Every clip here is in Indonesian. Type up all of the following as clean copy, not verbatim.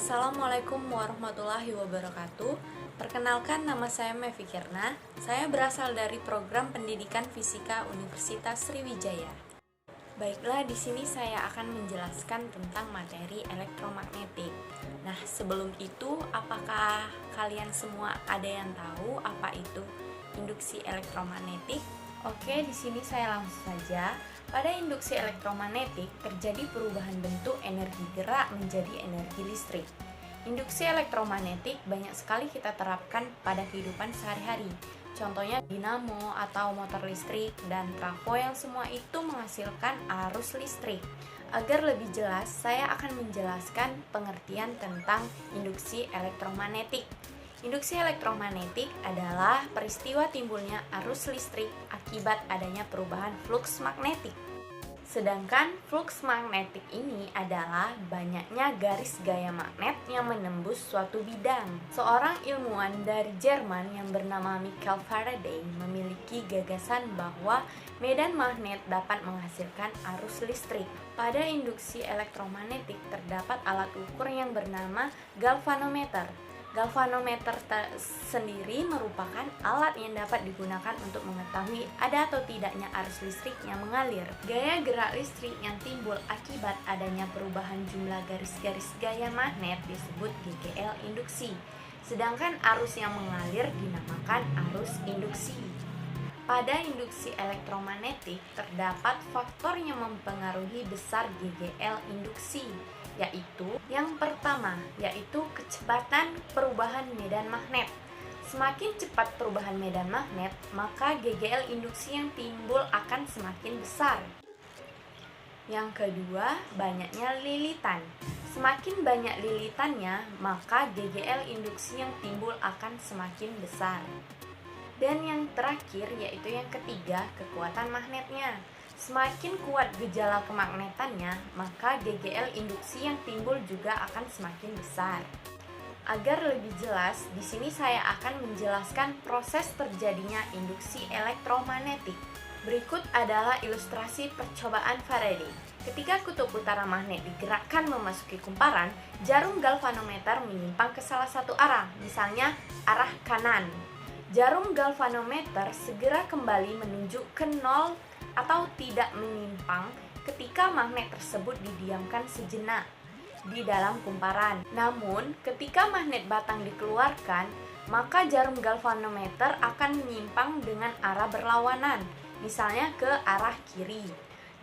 Assalamualaikum warahmatullahi wabarakatuh. Perkenalkan, nama saya Mevi Kirna. Saya berasal dari program Pendidikan Fisika Universitas Sriwijaya. Baiklah, di sini saya akan menjelaskan tentang materi elektromagnetik. Nah, sebelum itu, apakah kalian semua ada yang tahu apa itu induksi elektromagnetik? Oke, di sini saya langsung saja. Pada induksi elektromagnetik terjadi perubahan bentuk energi gerak menjadi energi listrik. Induksi elektromagnetik banyak sekali kita terapkan pada kehidupan sehari-hari. Contohnya dinamo atau motor listrik dan trafo yang semua itu menghasilkan arus listrik. Agar lebih jelas, saya akan menjelaskan pengertian tentang induksi elektromagnetik. Induksi elektromagnetik adalah peristiwa timbulnya arus listrik akibat adanya perubahan fluks magnetik. Sedangkan fluks magnetik ini adalah banyaknya garis gaya magnet yang menembus suatu bidang. Seorang ilmuwan dari Jerman yang bernama Michael Faraday memiliki gagasan bahwa medan magnet dapat menghasilkan arus listrik. Pada induksi elektromagnetik terdapat alat ukur yang bernama galvanometer. Galvanometer sendiri merupakan alat yang dapat digunakan untuk mengetahui ada atau tidaknya arus listrik yang mengalir. Gaya gerak listrik yang timbul akibat adanya perubahan jumlah garis-garis gaya magnet disebut GGL induksi. Sedangkan arus yang mengalir dinamakan arus induksi. Pada induksi elektromagnetik terdapat faktor yang mempengaruhi besar GGL induksi, yaitu yang pertama, yaitu kecepatan perubahan medan magnet. Semakin cepat perubahan medan magnet, maka GGL induksi yang timbul akan semakin besar. Yang kedua, banyaknya lilitan. Semakin banyak lilitannya, maka GGL induksi yang timbul akan semakin besar. Dan yang terakhir, yaitu yang ketiga, kekuatan magnetnya. Semakin kuat gejala kemagnetannya, maka GGL induksi yang timbul juga akan semakin besar. Agar lebih jelas, di sini saya akan menjelaskan proses terjadinya induksi elektromagnetik. Berikut adalah ilustrasi percobaan Faraday. Ketika kutub utara magnet digerakkan memasuki kumparan, jarum galvanometer menyimpang ke salah satu arah, misalnya arah kanan. Jarum galvanometer segera kembali menunjuk ke nol atau tidak menyimpang ketika magnet tersebut didiamkan sejenak di dalam kumparan. Namun, ketika magnet batang dikeluarkan, maka jarum galvanometer akan menyimpang dengan arah berlawanan, misalnya ke arah kiri.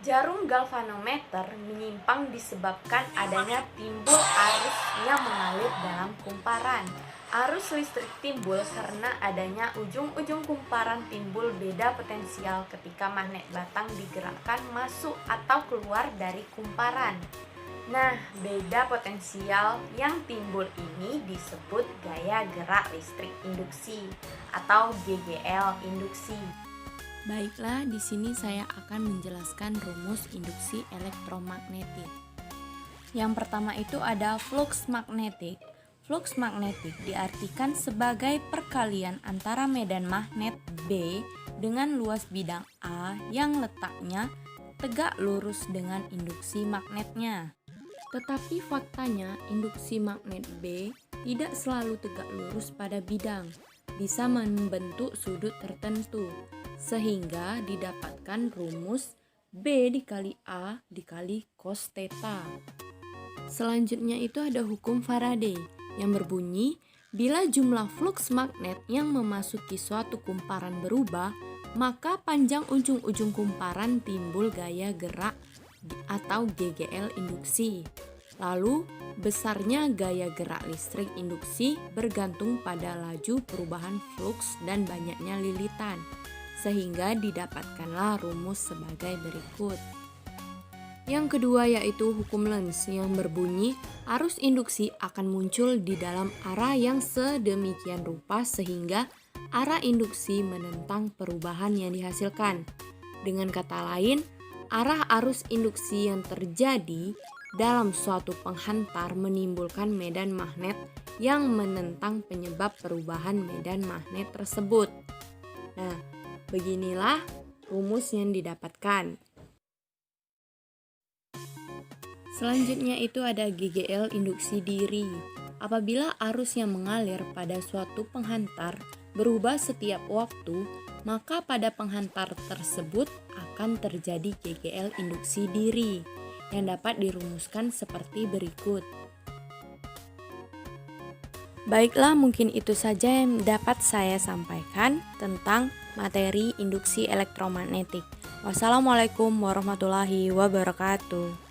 Jarum galvanometer menyimpang disebabkan adanya timbul arus yang mengalir dalam kumparan. Arus listrik timbul karena adanya ujung-ujung kumparan timbul beda potensial ketika magnet batang digerakkan masuk atau keluar dari kumparan. Nah, beda potensial yang timbul ini disebut gaya gerak listrik induksi atau GGL induksi. Baiklah, di sini saya akan menjelaskan rumus induksi elektromagnetik. Yang pertama itu ada flux magnetik. Flux magnetik diartikan sebagai perkalian antara medan magnet B dengan luas bidang A yang letaknya tegak lurus dengan induksi magnetnya. Tetapi faktanya induksi magnet B tidak selalu tegak lurus pada bidang, bisa membentuk sudut tertentu, sehingga didapatkan rumus B dikali A dikali cos theta. Selanjutnya itu ada hukum Faraday yang berbunyi, bila jumlah fluks magnet yang memasuki suatu kumparan berubah, maka panjang ujung-ujung kumparan timbul gaya gerak atau GGL induksi. Lalu, besarnya gaya gerak listrik induksi bergantung pada laju perubahan fluks dan banyaknya lilitan, sehingga didapatkanlah rumus sebagai berikut. Yang kedua yaitu hukum Lenz yang berbunyi arus induksi akan muncul di dalam arah yang sedemikian rupa sehingga arah induksi menentang perubahan yang dihasilkan. Dengan kata lain, arah arus induksi yang terjadi dalam suatu penghantar menimbulkan medan magnet yang menentang penyebab perubahan medan magnet tersebut. Nah, beginilah rumus yang didapatkan. Selanjutnya itu ada GGL induksi diri. Apabila arus yang mengalir pada suatu penghantar berubah setiap waktu, maka pada penghantar tersebut akan terjadi GGL induksi diri yang dapat dirumuskan seperti berikut. Baiklah, mungkin itu saja yang dapat saya sampaikan tentang materi induksi elektromagnetik. Wassalamualaikum warahmatullahi wabarakatuh.